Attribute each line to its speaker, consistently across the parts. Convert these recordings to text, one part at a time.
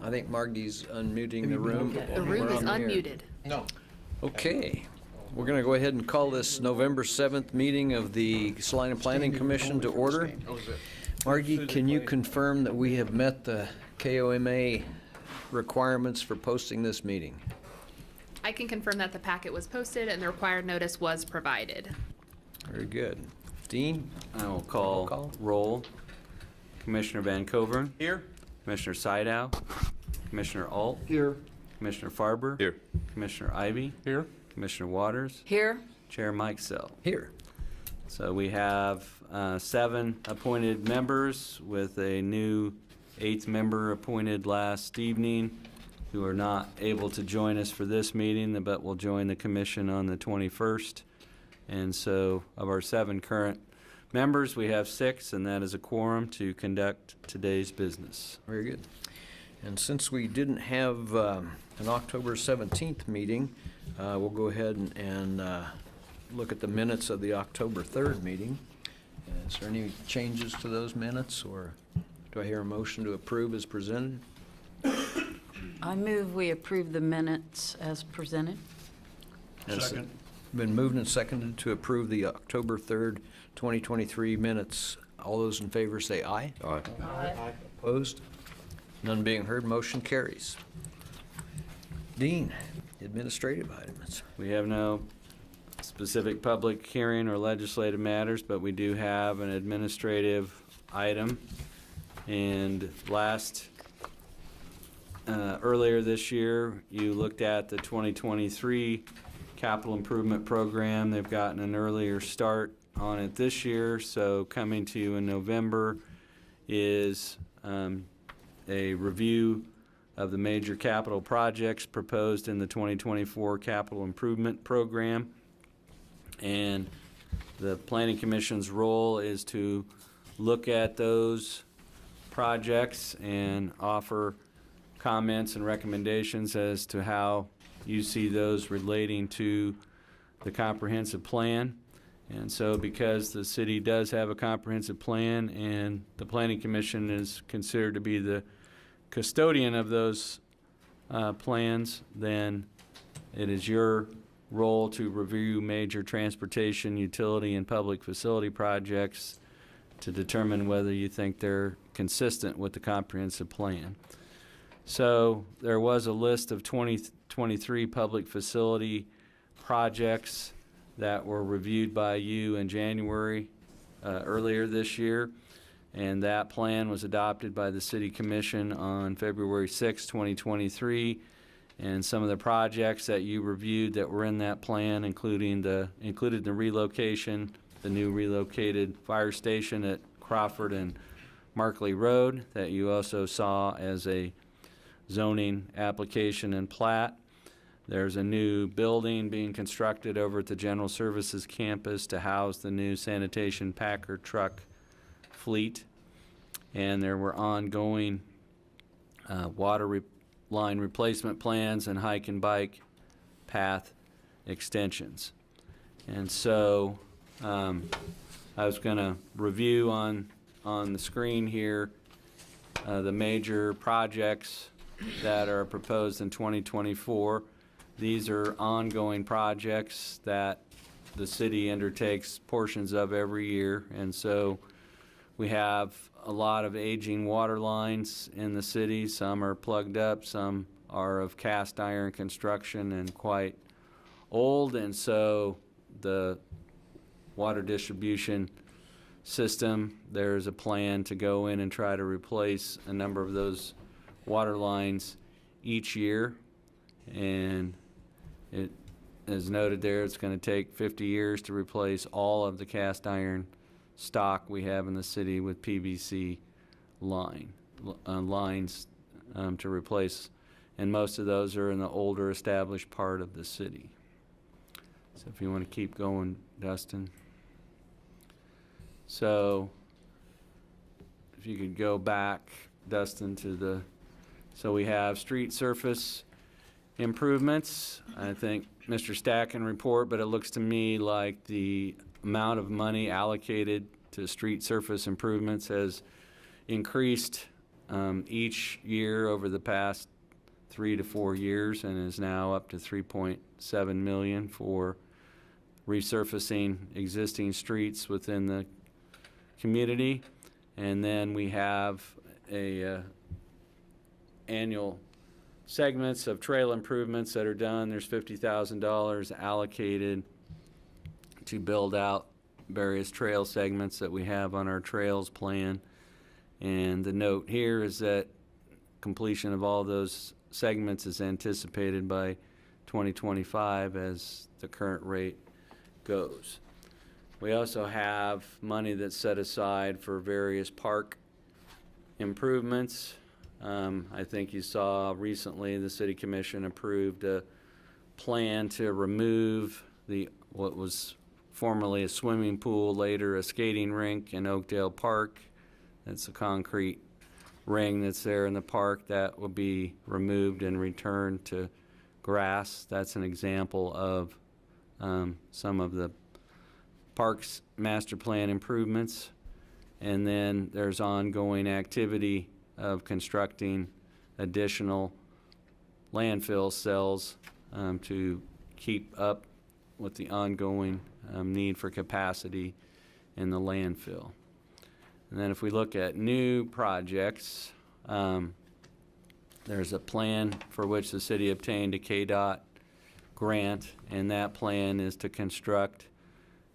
Speaker 1: I think Margie's unmuting the room.
Speaker 2: The room is unmuted.
Speaker 3: No.
Speaker 1: Okay. We're going to go ahead and call this November 7th meeting of the Salina Planning Commission to order. Margie, can you confirm that we have met the KOMA requirements for posting this meeting?
Speaker 2: I can confirm that the packet was posted and the required notice was provided.
Speaker 1: Very good. Dean?
Speaker 4: I will call roll. Commissioner Van Coveren.
Speaker 3: Here.
Speaker 4: Commissioner Sydow. Commissioner Alt.
Speaker 3: Here.
Speaker 4: Commissioner Farber.
Speaker 3: Here.
Speaker 4: Commissioner Ivy.
Speaker 3: Here.
Speaker 4: Commissioner Waters.
Speaker 2: Here.
Speaker 4: Chair Mike Sell.
Speaker 1: Here.
Speaker 4: So we have 7 appointed members with a new 8th member appointed last evening who are not able to join us for this meeting but will join the commission on the 21st. And so of our 7 current members, we have 6, and that is a quorum to conduct today's business.
Speaker 1: Very good. And since we didn't have an October 17th meeting, we'll go ahead and look at the minutes of the October 3rd meeting. Is there any changes to those minutes, or do I hear a motion to approve as presented?
Speaker 5: I move we approve the minutes as presented.
Speaker 3: Second.
Speaker 1: Been moved and seconded to approve the October 3rd, 2023 minutes. All those in favor say aye.
Speaker 3: Aye.
Speaker 1: Opposed? None being heard, motion carries. Dean, administrative items.
Speaker 4: We have no specific public hearing or legislative matters, but we do have an administrative item. And earlier this year, you looked at the 2023 capital improvement program. They've gotten an earlier start on it this year, so coming to you in November is a review of the major capital projects proposed in the 2024 capital improvement program. And the Planning Commission's role is to look at those projects and offer comments and recommendations as to how you see those relating to the comprehensive plan. And so because the city does have a comprehensive plan and the Planning Commission is considered to be the custodian of those plans, then it is your role to review major transportation, utility, and public facility projects to determine whether you think they're consistent with the comprehensive plan. So there was a list of 23 public facility projects that were reviewed by you in January earlier this year, and that plan was adopted by the City Commission on February 6, 2023. And some of the projects that you reviewed that were in that plan included the relocation, the new relocated fire station at Crawford and Markley Road that you also saw as a zoning application and plat. There's a new building being constructed over at the General Services campus to house the new sanitation Packer truck fleet. And there were ongoing water line replacement plans and hike and bike path extensions. And so I was going to review on the screen here the major projects that are proposed in 2024. These are ongoing projects that the city undertakes portions of every year. And so we have a lot of aging water lines in the city. Some are plugged up, some are of cast iron construction and quite old. And so the water distribution system, there's a plan to go in and try to replace a number of those water lines each year. And it is noted there it's going to take 50 years to replace all of the cast iron stock we have in the city with PVC lines to replace, and most of those are in the older established part of the city. So if you want to keep going, Dustin. So if you could go back, Dustin, to so we have street surface improvements. I think Mr. Stack can report, but it looks to me like the amount of money allocated to street surface improvements has increased each year over the past 3 to 4 years, and is now up to $3.7 million for resurfacing existing streets within the community. And then we have a annual segments of trail improvements that are done. There's $50,000 allocated to build out various trail segments that we have on our trails plan. And the note here is that completion of all those segments is anticipated by 2025 as the current rate goes. We also have money that's set aside for various park improvements. I think you saw recently the City Commission approved a plan to remove what was formerly a swimming pool, later a skating rink in Oakdale Park. That's a concrete ring that's there in the park that will be removed and returned to grass. That's an example of some of the parks master plan improvements. And then there's ongoing activity of constructing additional landfill cells to keep up with the ongoing need for capacity in the landfill. And then if we look at new projects, there's a plan for which the city obtained a KDOT grant, and that plan is to construct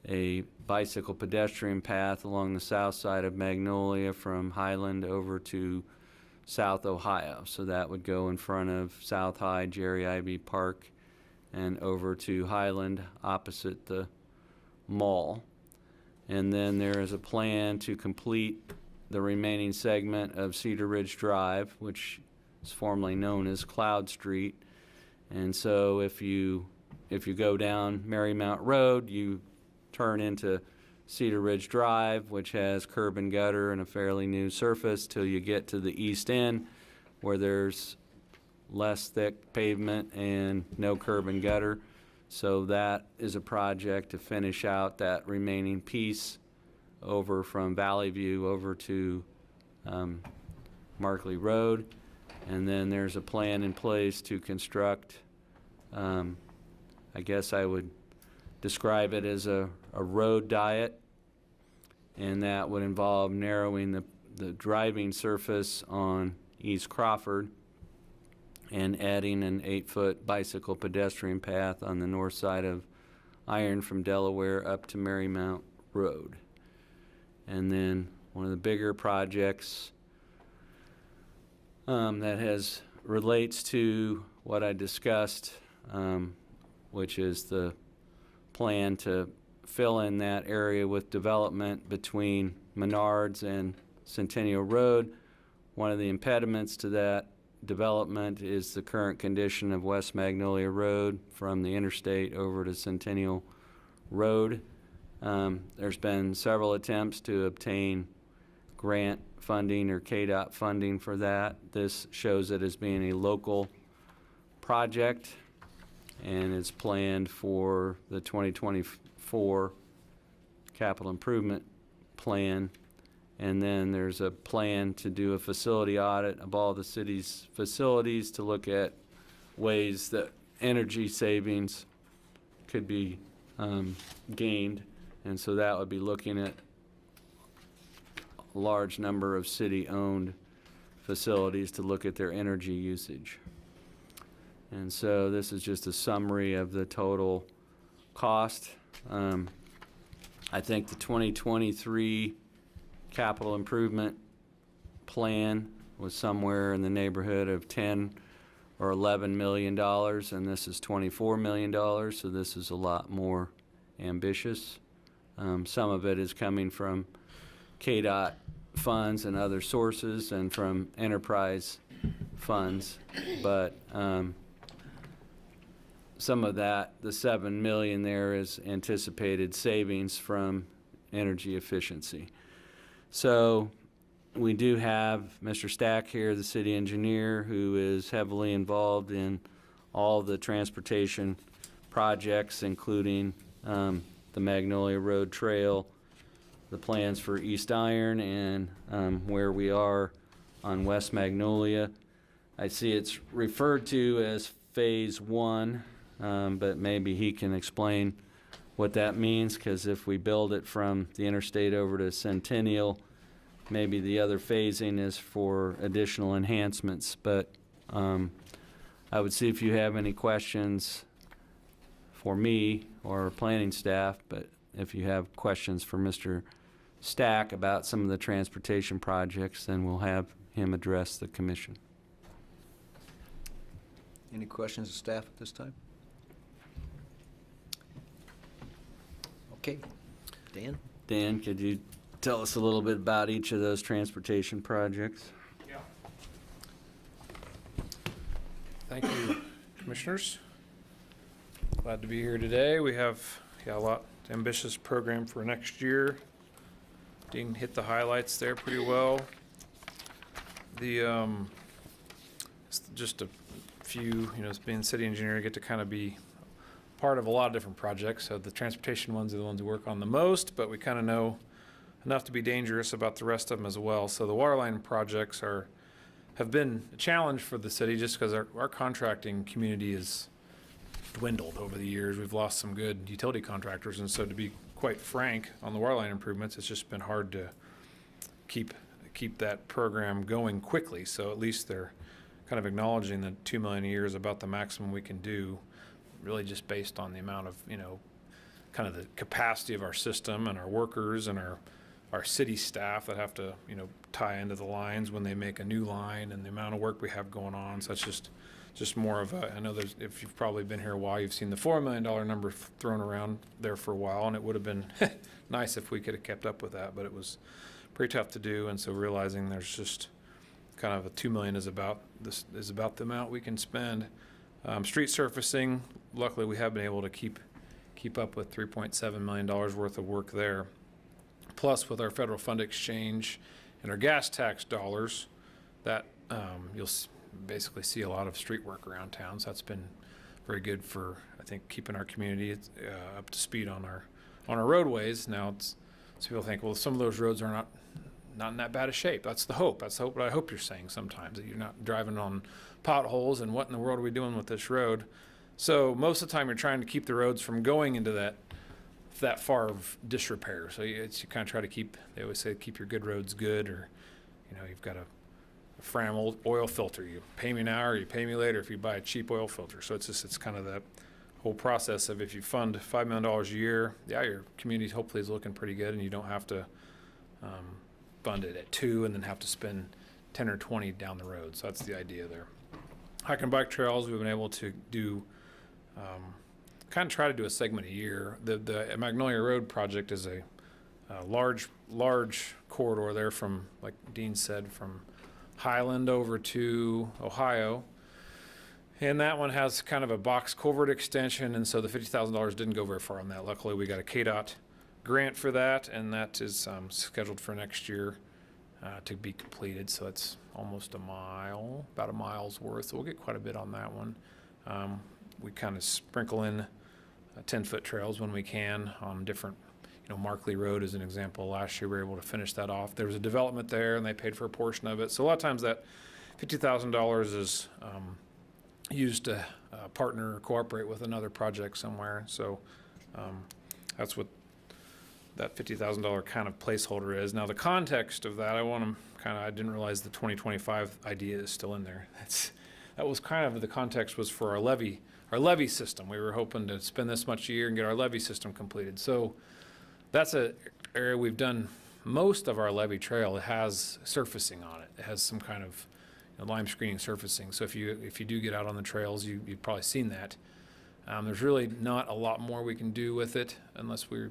Speaker 4: a bicycle pedestrian path along the south side of Magnolia from Highland over to South Ohio. So that would go in front of South High, Jerry Ivy Park, and over to Highland opposite the mall. And then there is a plan to complete the remaining segment of Cedar Ridge Drive, which is formerly known as Cloud Street. And so if you go down Marymount Road, you turn into Cedar Ridge Drive, which has curb and gutter and a fairly new surface, till you get to the east end where there's less thick pavement and no curb and gutter. So that is a project to finish out that remaining piece over from Valley View over to Markley Road. And then there's a plan in place to construct, I guess I would describe it as a road diet, and that would involve narrowing the driving surface on East Crawford and adding an 8-foot bicycle pedestrian path on the north side of Iron from Delaware up to Marymount Road. And then one of the bigger projects that relates to what I discussed, which is the plan to fill in that area with development between Menards and Centennial Road. One of the impediments to that development is the current condition of West Magnolia Road from the interstate over to Centennial Road. There's been several attempts to obtain grant funding or KDOT funding for that. This shows it as being a local project, and it's planned for the 2024 capital improvement plan. And then there's a plan to do a facility audit of all the city's facilities to look at ways that energy savings could be gained. And so that would be looking at a large number of city-owned facilities to look at their energy usage. And so this is just a summary of the total cost. I think the 2023 capital improvement plan was somewhere in the neighborhood of 10 or $11 million, and this is $24 million, so this is a lot more ambitious. Some of it is coming from KDOT funds and other sources and from enterprise funds, but some of that, the $7 million there, is anticipated savings from energy efficiency. So we do have Mr. Stack here, the city engineer, who is heavily involved in all the transportation projects, including the Magnolia Road Trail, the plans for East Iron, and where we are on West Magnolia. I see it's referred to as Phase 1, but maybe he can explain what that means, because if we build it from the interstate over to Centennial, maybe the other phasing is for additional enhancements. But I would see if you have any questions for me or planning staff, but if you have questions for Mr. Stack about some of the transportation projects, then we'll have him address the commission.
Speaker 1: Any questions of staff at this time? Okay. Dan?
Speaker 4: Dan, could you tell us a little bit about each of those transportation projects?
Speaker 6: Yeah. Thank you, commissioners. Glad to be here today. We have a lot ambitious program for next year. Dean hit the highlights there pretty well. Just a few, being city engineer, I get to kind of be part of a lot of different projects. So the transportation ones are the ones we work on the most, but we kind of know enough to be dangerous about the rest of them as well. So the water line projects have been a challenge for the city just because our contracting community has dwindled over the years. We've lost some good utility contractors, and so to be quite frank on the water line improvements, it's just been hard to keep that program going quickly. So at least they're kind of acknowledging that $2 million a year is about the maximum we can do, really just based on the amount of, kind of the capacity of our system and our workers and our city staff that have to, tie into the lines when they make a new line, and the amount of work we have going on. So it's just more of a, I know if you've probably been here a while, you've seen the $4 million number thrown around there for a while, and it would have been nice if we could have kept up with that, but it was pretty tough to do. And so realizing there's just kind of a $2 million is about the amount we can spend. Street surfacing, luckily we have been able to keep up with $3.7 million worth of work there. Plus with our federal fund exchange and our gas tax dollars, that you'll basically see a lot of street work around town. So that's been very good for, I think, keeping our community up to speed on our roadways. Now so people think, well, some of those roads are not in that bad a shape. That's the hope. That's the hope. But I hope you're saying sometimes that you're not driving on potholes and what in the world are we doing with this road? So most of the time you're trying to keep the roads from going into that far of disrepair. So you kind of try to keep, they always say, keep your good roads good, or, you've got a Fram oil filter. You pay me now or you pay me later if you buy a cheap oil filter. So it's kind of that whole process of, if you fund $5 million a year, your community hopefully is looking pretty good, and you don't have to fund it at 2 and then have to spend 10 or 20 down the road. So that's the idea there. Hike and bike trails, we've been able to do, kind of try to do a segment a year. The Magnolia Road project is a large corridor there from, like Dean said, from Highland over to Ohio. And that one has kind of a box culvert extension, and so the $50,000 didn't go very far on that. Luckily, we got a KDOT grant for that, and that is scheduled for next year to be completed. So it's almost about a mile's worth. So we'll get quite a bit on that one. We kind of sprinkle in 10-foot trails when we can on different, Markley Road is an example. Last year we were able to finish that off. There was a development there, and they paid for a portion of it. So a lot of times that $50,000 is used to partner or cooperate with another project somewhere. So that's what that $50,000 kind of placeholder is. Now the context of that, I didn't realize the 2025 idea is still in there. That was kind of the context was for our levee system. We were hoping to spend this much a year and get our levee system completed. So that's an area we've done most of our levee trail. It has surfacing on it. It has some kind of lime screening surfacing. So if you do get out on the trails, you've probably seen that. There's really not a lot more we can do with it unless we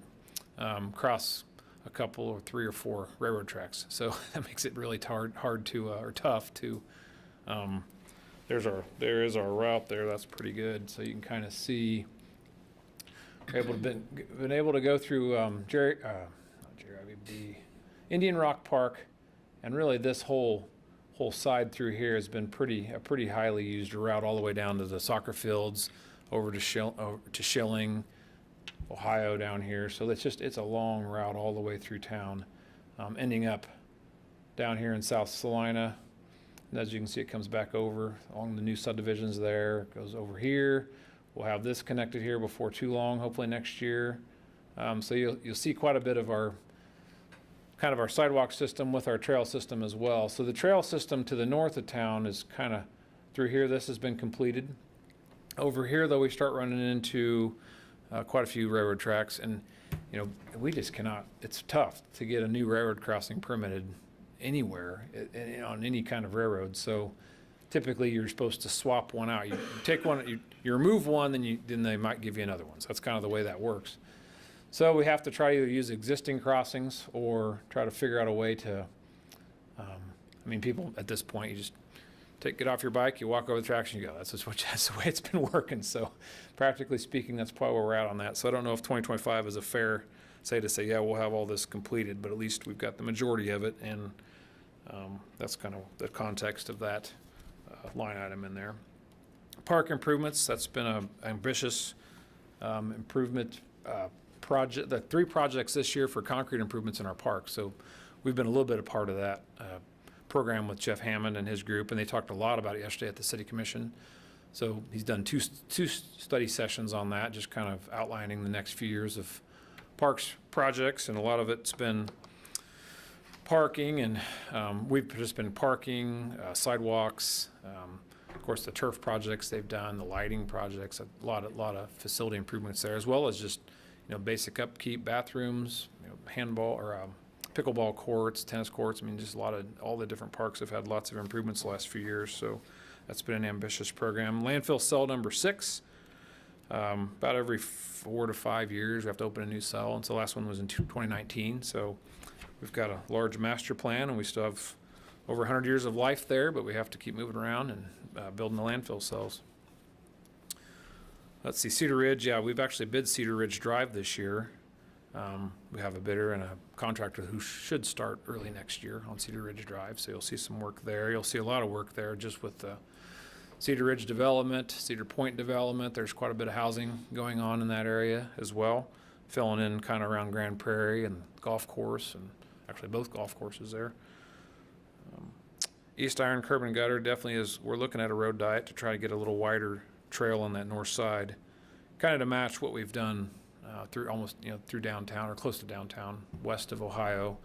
Speaker 6: cross a couple or 3 or 4 railroad tracks. So that makes it really hard to or tough to. There is our route there. That's pretty good. So you can kind of see. Been able to go through the Indian Rock Park, and really this whole side through here has been a pretty highly used route all the way down to the soccer fields, over to Schilling, Ohio down here. So it's a long route all the way through town, ending up down here in South Salina, And as you can see, it comes back over along the new subdivisions there, goes over here. We'll have this connected here before too long, hopefully next year. So you'll see quite a bit of our kind of our sidewalk system with our trail system as well. So the trail system to the north of town is kind of through here. This has been completed. Over here, though, we start running into quite a few railroad tracks, and we just cannot. It's tough to get a new railroad crossing permitted anywhere on any kind of railroad. So typically, you're supposed to swap one out. You take one, you remove one, then they might give you another one. So that's kind of the way that works. So we have to try to either use existing crossings or try to figure out a way to, people at this point, you just get off your bike, you walk over the tracks and you go. That's the way it's been working. So practically speaking, that's probably where we're at on that. So I don't know if 2025 is a fair to say, yeah, we'll have all this completed, but at least we've got the majority of it. And that's kind of the context of that line item in there. Park improvements, that's been an ambitious improvement project, the 3 projects this year for concrete improvements in our park. So we've been a little bit a part of that program with Jeff Hammond and his group, and they talked a lot about it yesterday at the City Commission. So he's done two study sessions on that, just kind of outlining the next few years of parks projects, and a lot of it's been parking, and we've just been parking, sidewalks, of course the turf projects they've done, the lighting projects, a lot of facility improvements there, as well as just basic upkeep, bathrooms, handball or pickleball courts, tennis courts. Just all the different parks have had lots of improvements the last few years. So that's been an ambitious program. Landfill cell number 6. About every 4 to 5 years, we have to open a new cell. And so the last one was in 2019. So we've got a large master plan, and we still have over 100 years of life there, but we have to keep moving around and building the landfill cells. Let's see, Cedar Ridge. Yeah, we've actually bid Cedar Ridge Drive this year. We have a bidder and a contractor who should start early next year on Cedar Ridge Drive. So you'll see some work there. You'll see a lot of work there just with the Cedar Ridge development, Cedar Point development. There's quite a bit of housing going on in that area as well, filling in kind of around Grand Prairie and golf course, and actually both golf courses there. East Iron Curb and Gutter definitely is. We're looking at a road diet to try to get a little wider trail on that north side, kind of to match what we've done through almost through downtown or close to downtown, west of Ohio,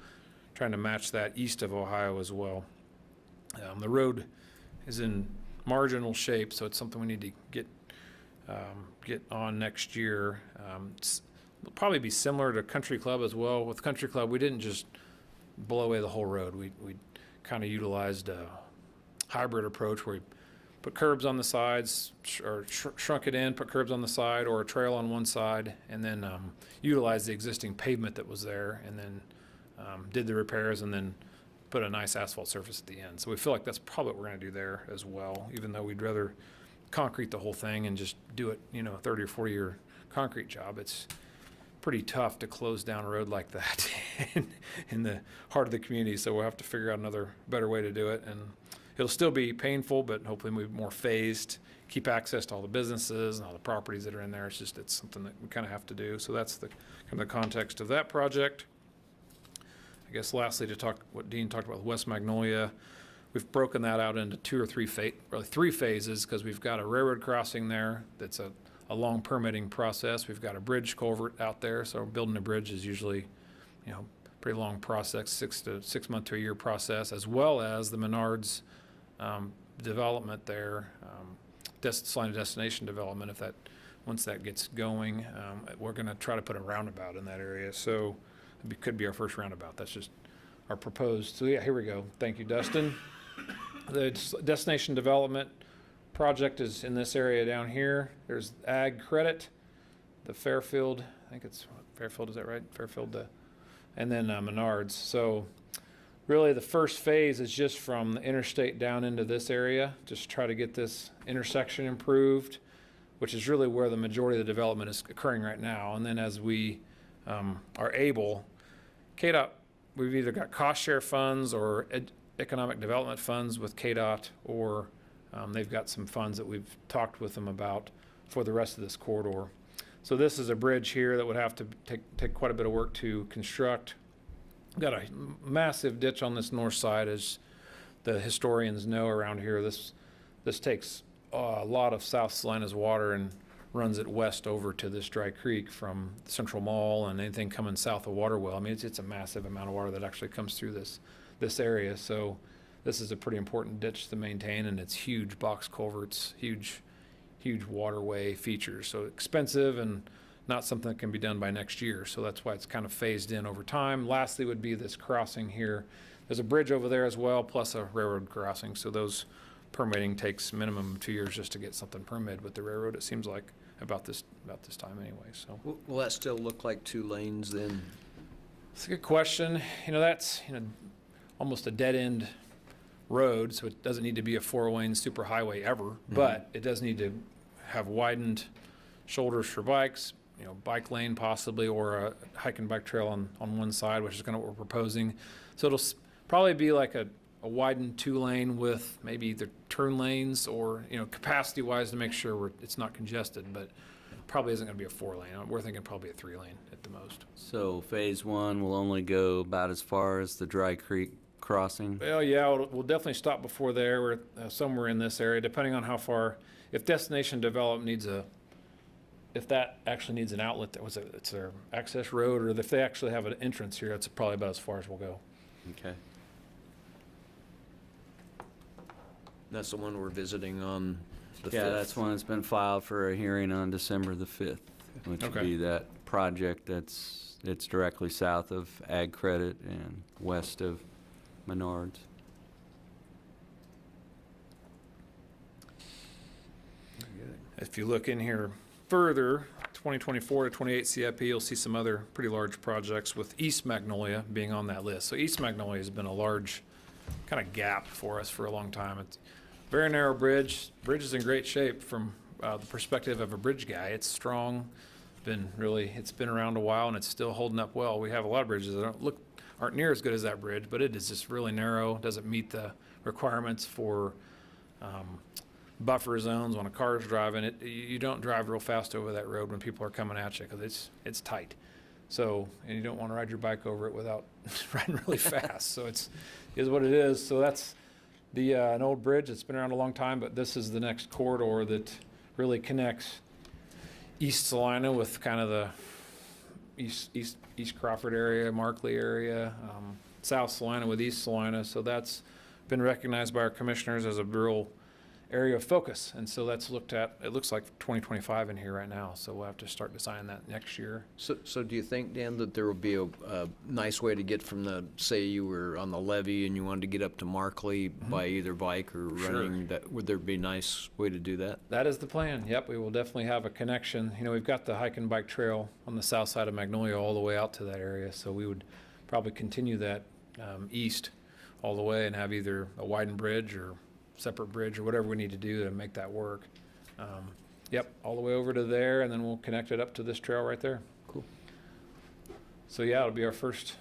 Speaker 6: trying to match that east of Ohio as well. The road is in marginal shape, so it's something we need to get on next year. It'll probably be similar to Country Club as well. With Country Club, we didn't just blow away the whole road. We kind of utilized a hybrid approach where we put curbs on the sides, or shrunk it in, put curbs on the side, or a trail on one side, and then utilize the existing pavement that was there, and then did the repairs, and then put a nice asphalt surface at the end. So we feel like that's probably what we're going to do there as well, even though we'd rather concrete the whole thing and just do it, a 30 or 40 year concrete job. It's pretty tough to close down a road like that in the heart of the community. So we'll have to figure out another better way to do it. And it'll still be painful, but hopefully we'll be more phased, keep access to all the businesses and all the properties that are in there. It's something that we kind of have to do. So that's the kind of the context of that project. I guess lastly, to talk what Dean talked about with West Magnolia, we've broken that out into 2 or 3 3 phases, because we've got a railroad crossing there that's a long permitting process. We've got a bridge culvert out there, so building a bridge is usually, pretty long process, 6 month to a year process, as well as the Menards development there, Salina destination development. Once that gets going, we're going to try to put a roundabout in that area. So it could be our first roundabout. That's just our proposed. So yeah, here we go. Thank you, Dustin. The destination development project is in this area down here. There's Ag Credit, the Fairfield, I think it's Fairfield, is that right? Fairfield, and then Menards. So really the first phase is just from the interstate down into this area, just try to get this intersection improved, which is really where the majority of the development is occurring right now. And then as we are able, KDOT, we've either got cost share funds or economic development funds with KDOT, or they've got some funds that we've talked with them about for the rest of this corridor. So this is a bridge here that would have to take quite a bit of work to construct. We've got a massive ditch on this north side as the historians know around here, this takes a lot of South Salina's water and runs it west over to this dry creek from Central Mall and anything coming south of Waterwell. I mean, it's a massive amount of water that actually comes through this area. So this is a pretty important ditch to maintain, and it's huge box culverts, huge waterway features. So expensive and not something that can be done by next year. So that's why it's kind of phased in over time. Lastly would be this crossing here. There's a bridge over there as well, plus a railroad crossing. So those permitting takes minimum 2 years just to get something permitted with the railroad, it seems like, about this time anyway. So
Speaker 1: Will that still look like 2 lanes then?
Speaker 6: it's a good question. That's almost a dead end road, so it doesn't need to be a 4-lane super highway ever, but it does need to have widened shoulders for bikes, bike lane possibly, or a hike and bike trail on one side, which is kind of what we're proposing. So it'll probably be like a widened 2-lane with maybe either turn lanes or, capacity wise to make sure it's not congested, but probably isn't going to be a 4-lane. We're thinking probably a 3-lane at the most.
Speaker 4: So phase 1 will only go about as far as the Dry Creek crossing?
Speaker 6: Well, yeah, we'll definitely stop before there. We're somewhere in this area, depending on how far. If Destination Development if that actually needs an outlet, it's their access road, or if they actually have an entrance here, that's probably about as far as we'll go.
Speaker 4: Okay.
Speaker 1: That's the one we're visiting on the 5th.
Speaker 4: Yeah, that's one that's been filed for a hearing on December the 5th, which would
Speaker 6: Okay.
Speaker 4: be that project it's directly south of Ag Credit and west of Menards.
Speaker 6: If you look in here further, 2024 to 28 CIP, you'll see some other pretty large projects with East Magnolia being on that list. So East Magnolia has been a large kind of gap for us for a long time. It's a very narrow bridge. Bridge is in great shape from the perspective of a bridge guy. It's strong. It's been around a while and it's still holding up well. We have a lot of bridges that aren't near as good as that bridge, but it is just really narrow. Doesn't meet the requirements for buffer zones when a car is driving it. You don't drive real fast over that road when people are coming at you because it's tight. So, and you don't want to ride your bike over it without riding really fast. So it is what it is. So that's an old bridge that's been around a long time, but this is the next corridor that really connects East Salina with kind of the East Crawford area, Markley area, South Salina with East Salina. So that's been recognized by our commissioners as a real area of focus. And so that's looked at, it looks like 2025 in here right now. So we'll have to start designing that next year.
Speaker 1: So do you think, Dan, that there will be a nice way to get from say you were on the levee and you wanted to get up to Markley by either bike or running, would there be a nice way to do that?
Speaker 6: That is the plan. Yep, we will definitely have a connection. We've got the hike and bike trail on the south side of Magnolia all the way out to that area. So we would probably continue that east all the way and have either a widened bridge or separate bridge or whatever we need to do to make that work. Yep, all the way over to there, and then we'll connect it up to this trail right there.
Speaker 1: Cool.
Speaker 6: So yeah, it'll be our first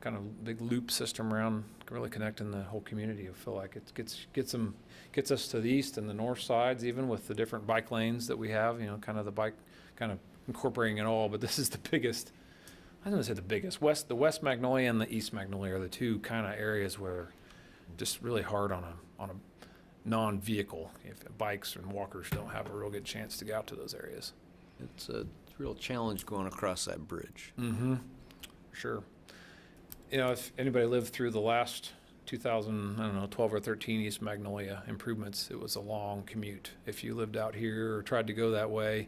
Speaker 6: kind of big loop system around, really connecting the whole community. I feel like it gets us to the east and the north sides, even with the different bike lanes that we have. Kind of the bike, kind of incorporating it all. But this is the biggest. I don't want to say the biggest. The West Magnolia and the East Magnolia are the two kind of areas where just really hard on a non-vehicle. If bikes and walkers don't have a real good chance to get out to those areas.
Speaker 1: It's a real challenge going across that bridge.
Speaker 6: Mm-hmm. Sure. If anybody lived through the last 2012 or 13 East Magnolia improvements, it was a long commute. If you lived out here or tried to go that way,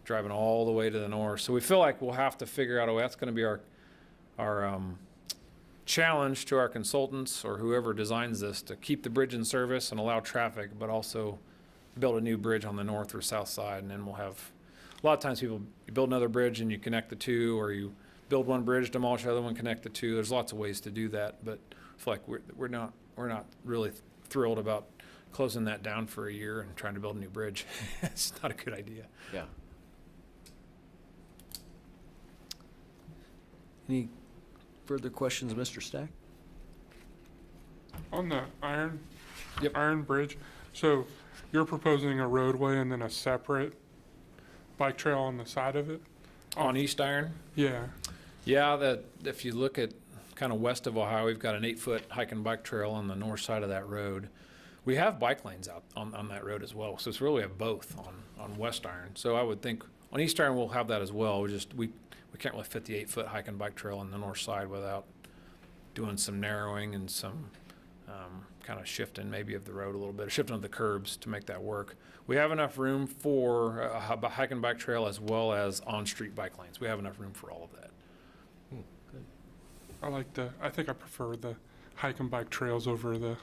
Speaker 6: driving all the way to the north. So we feel like we'll have to figure out a way. That's going to be our challenge to our consultants or whoever designs this, to keep the bridge in service and allow traffic, but also build a new bridge on the north or south side. And then we'll have, a lot of times you build another bridge and you connect the two, or you build one bridge, demolish the other one, connect the two. There's lots of ways to do that, but I feel like we're not really thrilled about closing that down for a year and trying to build a new bridge. It's not a good idea.
Speaker 1: Yeah. Any further questions, Mr. Stack?
Speaker 7: On the iron
Speaker 6: Yep.
Speaker 7: bridge, so you're proposing a roadway and then a separate bike trail on the side of it?
Speaker 6: On East Iron?
Speaker 7: Yeah.
Speaker 6: Yeah, if you look at kind of west of Ohio, we've got an 8-foot hike and bike trail on the north side of that road. We have bike lanes out on that road as well, so it's really we have both on West Iron. So I would think on East Iron we'll have that as well. We can't really fit the 8-foot hike and bike trail on the north side without doing some narrowing and some kind of shifting maybe of the road a little bit, shifting of the curbs to make that work. We have enough room for a hike and bike trail as well as on-street bike lanes. We have enough room for all of that.
Speaker 7: I think I prefer the hike and bike trails over the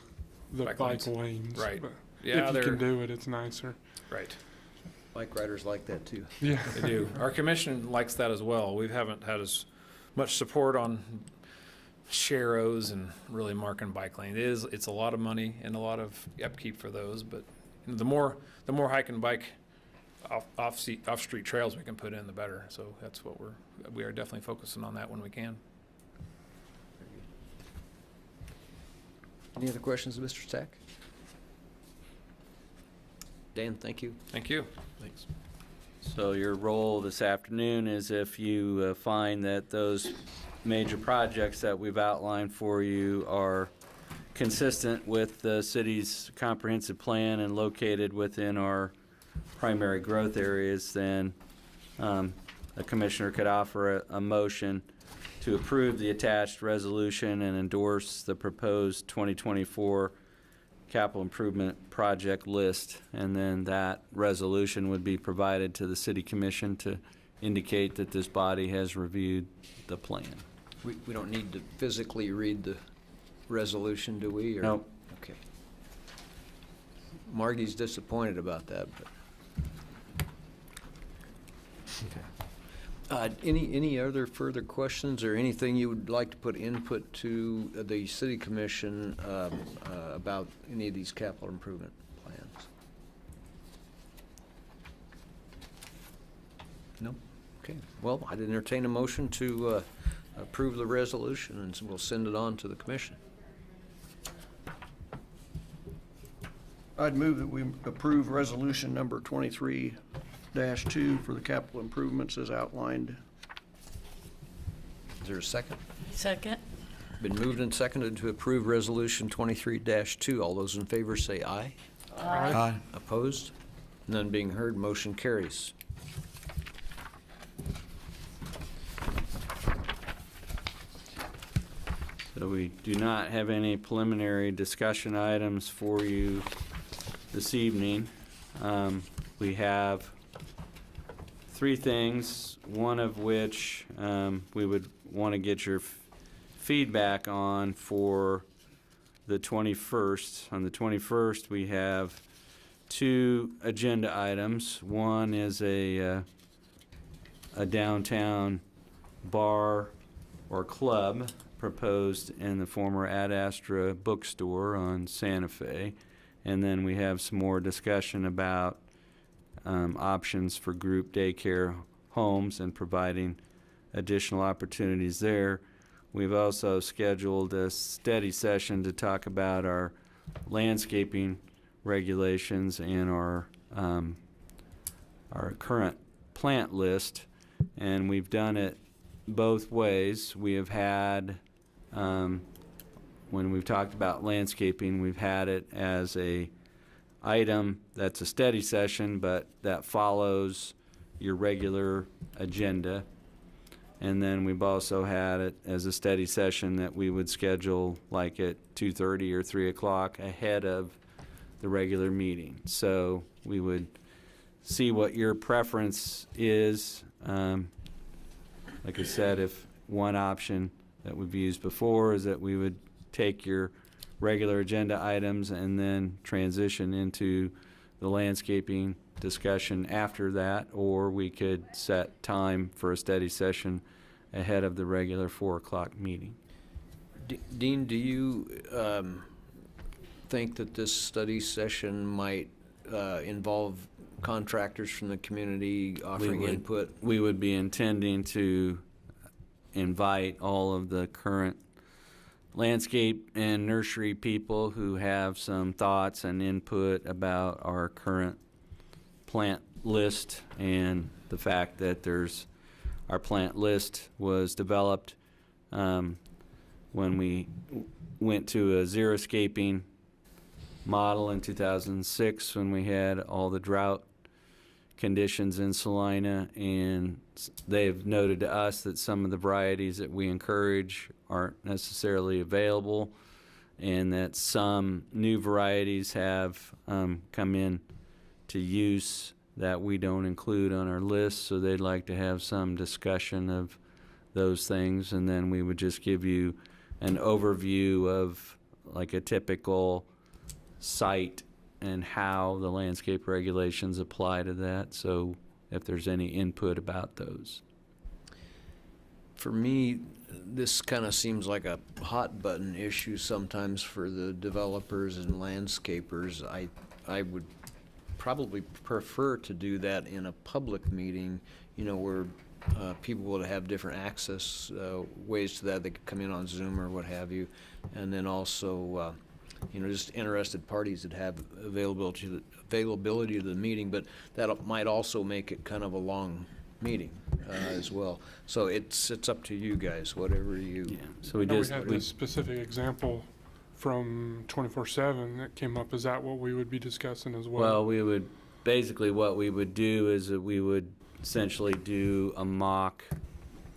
Speaker 6: Bike
Speaker 7: bike
Speaker 6: lanes.
Speaker 7: lanes.
Speaker 6: Right.
Speaker 7: But
Speaker 6: Yeah,
Speaker 7: if you
Speaker 6: they're
Speaker 7: can do it, it's nicer.
Speaker 6: right.
Speaker 1: Bike riders like that too.
Speaker 7: Yeah.
Speaker 6: They do. Our commission likes that as well. We haven't had as much support on sharrows and really marking bike lane. It's a lot of money and a lot of upkeep for those, but the more hike and bike off-street trails we can put in, the better. So that's what we are definitely focusing on that when we can.
Speaker 1: Any other questions of Mr. Stack? Dan, thank you.
Speaker 6: Thank you.
Speaker 1: Thanks.
Speaker 4: So your role this afternoon is if you find that those major projects that we've outlined for you are consistent with the city's comprehensive plan and located within our primary growth areas, then a commissioner could offer a motion to approve the attached resolution and endorse the proposed 2024 capital improvement project list. And then that resolution would be provided to the city commission to indicate that this body has reviewed the plan.
Speaker 1: We don't need to physically read the resolution, do we? Or-
Speaker 4: Nope.
Speaker 1: Okay. Margie's disappointed about that, but. Any other further questions or anything you would like to put input to the city commission about any of these capital improvement plans? No? Okay. Well, I'd entertain a motion to approve the resolution, and we'll send it on to the commission.
Speaker 3: I'd move that we approve resolution number 23-2 for the capital improvements as outlined.
Speaker 1: Is there a second?
Speaker 5: Second?
Speaker 1: Been moved and seconded to approve Resolution 23-2. All those in favor say aye.
Speaker 7: Aye.
Speaker 1: Opposed? None being heard, motion carries.
Speaker 4: So we do not have any preliminary discussion items for you this evening. We have three things, one of which we would want to get your feedback on for the 21st. On the 21st, we have two agenda items. One is a downtown bar or club proposed in the former Ad Astra bookstore on Santa Fe. And then we have some more discussion about options for group daycare homes and providing additional opportunities there. We've also scheduled a study session to talk about our landscaping regulations and our current plant list, and we've done it both ways. We have had, when we've talked about landscaping, we've had it as a item that's a study session, but that follows your regular agenda. And then we've also had it as a study session that we would schedule like at 2:30 or 3 o'clock ahead of the regular meeting. So we would see what your preference is. Like I said, if one option that we've used before is that we would take your regular agenda items and then transition into the landscaping discussion after that, or we could set time for a study session ahead of the regular 4 o'clock meeting.
Speaker 1: Dean, do you think that this study session might involve contractors from the community offering input?
Speaker 4: We would be intending to invite all of the current landscape and nursery people who have some thoughts and input about our current plant list and the fact that our plant list was developed when we went to a zero-scaping model in 2006, when we had all the drought conditions in Salina, and they've noted to us that some of the varieties that we encourage aren't necessarily available, and that some new varieties have come in to use that we don't include on our list, so they'd like to have some discussion of those things, and then we would just give you an overview of like a typical site and how the landscape regulations apply to that, so if there's any input about those.
Speaker 1: For me, this kind of seems like a hot button issue sometimes for the developers and landscapers. I would probably prefer to do that in a public meeting, you know, where people will have different access ways to that. They could come in on Zoom or what have you, and then also you know, just interested parties that have availability to the meeting, but that might also make it kind of a long meeting as well. So it's up to you guys, whatever you.
Speaker 4: Yeah. So we
Speaker 7: Now, we
Speaker 4: just
Speaker 7: had this specific example from 24/7 that came up. Is that what we would be discussing as well?
Speaker 4: well, we would basically what we would do is that we would essentially do a mock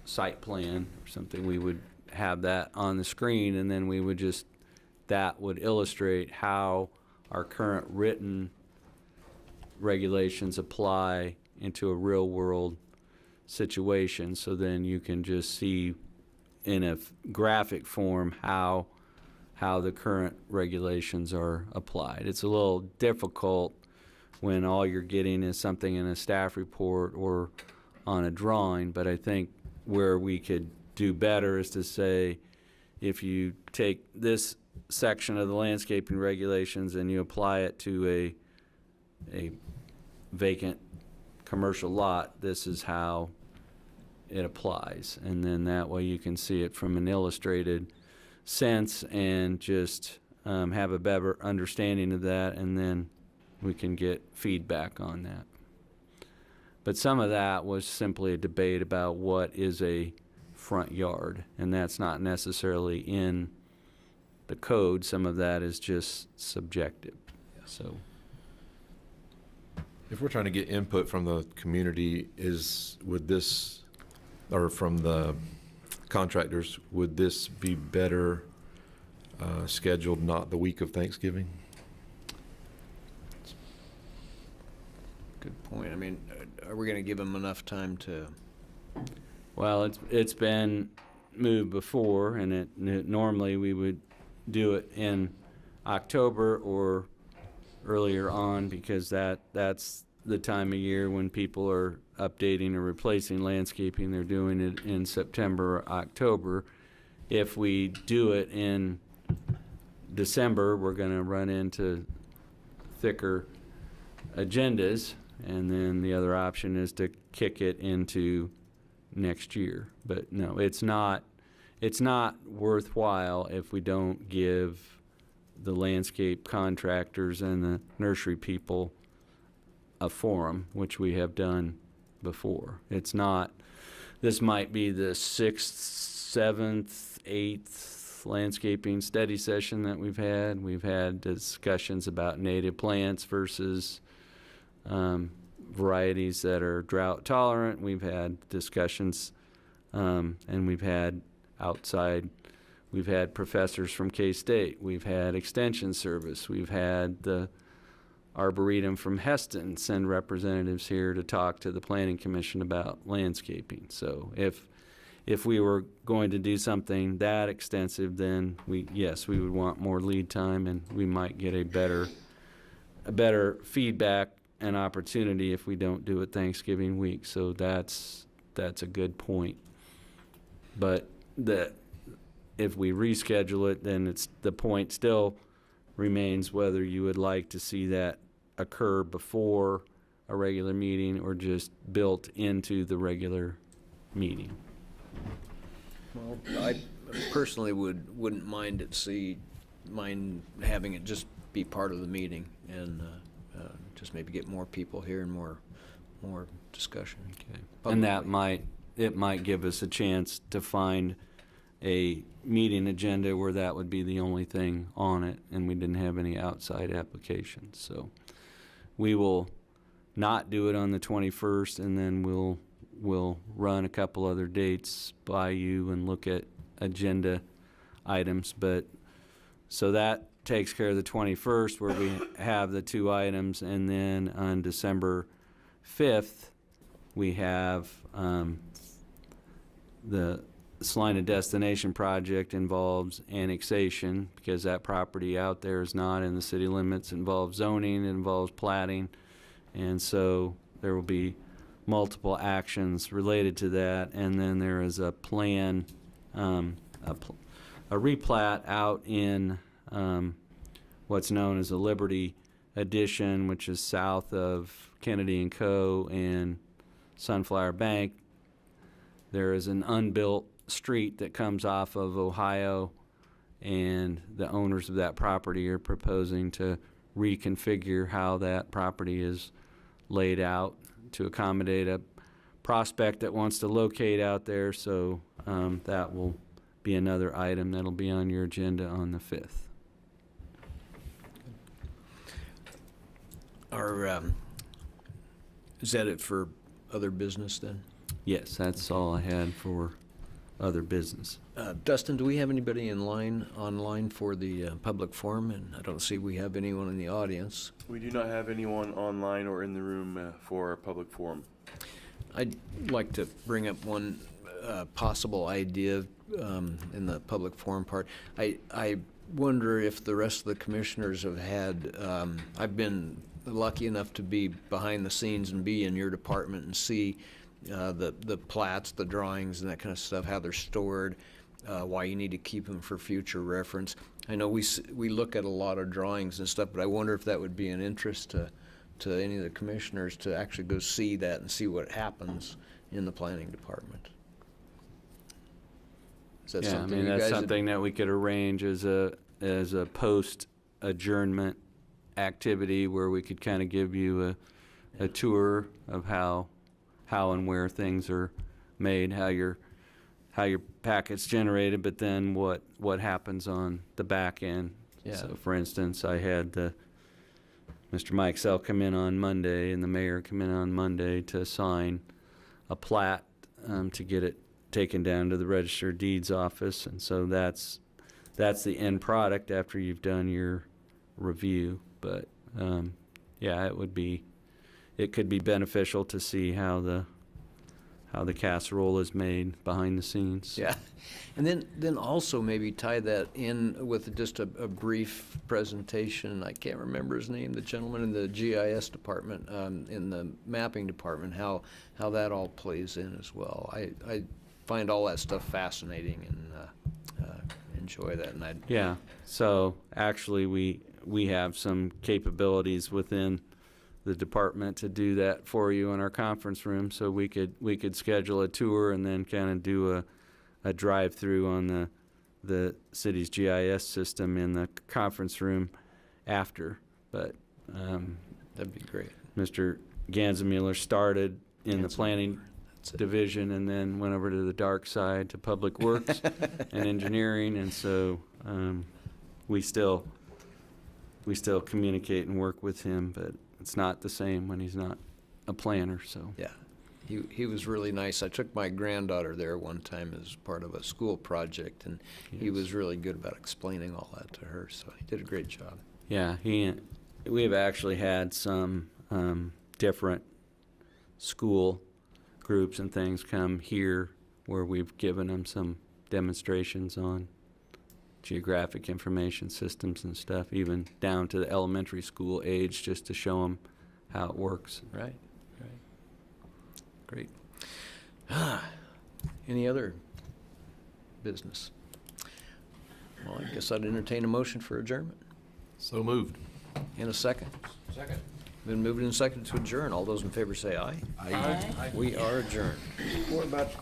Speaker 4: site plan or something. We would have that on the screen, and then we would just that would illustrate how our current written regulations apply into a real world situation. So then you can just see in a graphic form how the current regulations are applied. It's a little difficult when all you're getting is something in a staff report or on a drawing, but I think where we could do better is to say, if you take this section of the landscaping regulations and you apply it to a vacant commercial lot, this is how it applies. And then that way you can see it from an illustrated sense and just have a better understanding of that, and then we can get feedback on that. But some of that was simply a debate about what is a front yard, and that's not necessarily in the code. Some of that is just subjective. So
Speaker 8: If we're trying to get input from the community, would this, or from the contractors, would this be better scheduled not the week of Thanksgiving?
Speaker 1: Good point. I mean, are we going to give them enough time to?
Speaker 4: well, it's been moved before, and it normally we would do it in October or earlier on, because that's the time of year when people are updating or replacing landscaping. They're doing it in September or October. If we do it in December, we're going to run into thicker agendas, and then the other option is to kick it into next year. But no, it's not worthwhile if we don't give the landscape contractors and the nursery people a forum, which we have done before. It's not, this might be the 6th, 7th, 8th landscaping study session that we've had. We've had discussions about native plants versus varieties that are drought tolerant. We've had discussions and we've had outside, we've had professors from K-State, we've had Extension Service, we've had the Arboretum from Heston send representatives here to talk to the Planning Commission about landscaping. So if we were going to do something that extensive, then we would want more lead time, and we might get a better feedback and opportunity if we don't do it Thanksgiving week. So that's a good point. But if we reschedule it, then the point still remains whether you would like to see that occur before a regular meeting or just built into the regular meeting.
Speaker 1: Well, I personally wouldn't mind having it just be part of the meeting, and just maybe get more people here and more discussion.
Speaker 4: Okay. And it might give us a chance to find a meeting agenda where that would be the only thing on it, and we didn't have any outside applications. So we will not do it on the 21st, and then we'll run a couple other dates by you and look at agenda items. But so that takes care of the 21st, where we have the 2 items, and then on December 5th, we have the Salina Destination Project involves annexation, because that property out there is not in the city limits. It involves zoning, it involves platting, and so there will be multiple actions related to that. And then there is a plan, a replat out in what's known as the Liberty Addition, which is south of Kennedy & Co. and Sunflower Bank. There is an unbuilt street that comes off of Ohio, and the owners of that property are proposing to reconfigure how that property is laid out to accommodate a prospect that wants to locate out there. So that will be another item that'll be on your agenda on the 5th.
Speaker 1: Is that it for other business then?
Speaker 4: Yes, that's all I had for other business.
Speaker 1: Dustin, do we have anybody online for the public forum? And I don't see we have anyone in the audience.
Speaker 9: We do not have anyone online or in the room for a public forum.
Speaker 1: I'd like to bring up one possible idea in the public forum part. I wonder if the rest of the commissioners have had, I've been lucky enough to be behind the scenes and be in your department and see the plats, the drawings, and that kind of stuff, how they're stored, why you need to keep them for future reference. I know we look at a lot of drawings and stuff, but I wonder if that would be an interest to any of the commissioners to actually go see that and see what happens in the planning department. Is that something you guys
Speaker 4: that's something that we could arrange as a post adjournment activity, where we could kind of give you a tour of how and where things are made, how your packet's generated, but then what happens on the back end.
Speaker 1: Yeah.
Speaker 4: So for instance, I had Mr. Mike Sell come in on Monday and the mayor come in on Monday to sign a plat to get it taken down to the Register of Deeds office. And so that's the end product after you've done your review. But yeah, it could be beneficial to see how the casserole is made behind the scenes.
Speaker 1: Yeah, and then also maybe tie that in with just a brief presentation. I can't remember his name, the gentleman in the GIS department, in the mapping department, how that all plays in as well. I find all that stuff fascinating and enjoy that. And
Speaker 4: Yeah, so actually we have some capabilities within the department to do that for you in our conference room. So we could schedule a tour and then kind of do a drive-through on the city's GIS system in the conference room after. But
Speaker 1: that'd be great.
Speaker 4: Mr. Ganzamiller started in the planning division and then went over to the dark side to public works and engineering, and so we still communicate and work with him, but it's not the same when he's not a planner. So
Speaker 1: Yeah, he was really nice. I took my granddaughter there one time as part of a school project, and he was really good about explaining all that to her, so he did a great job.
Speaker 4: yeah, we have actually had some different school groups and things come here where we've given them some demonstrations on geographic information systems and stuff, even down to the elementary school age, just to show them how it works.
Speaker 1: Right. Great. Any other business? Well, I guess I'd entertain a motion for adjournment.
Speaker 8: So moved.
Speaker 1: In a second. Second. Been moved and seconded to adjourn. All those in favor say aye.
Speaker 7: Aye.
Speaker 1: We are adjourned.
Speaker 3: What about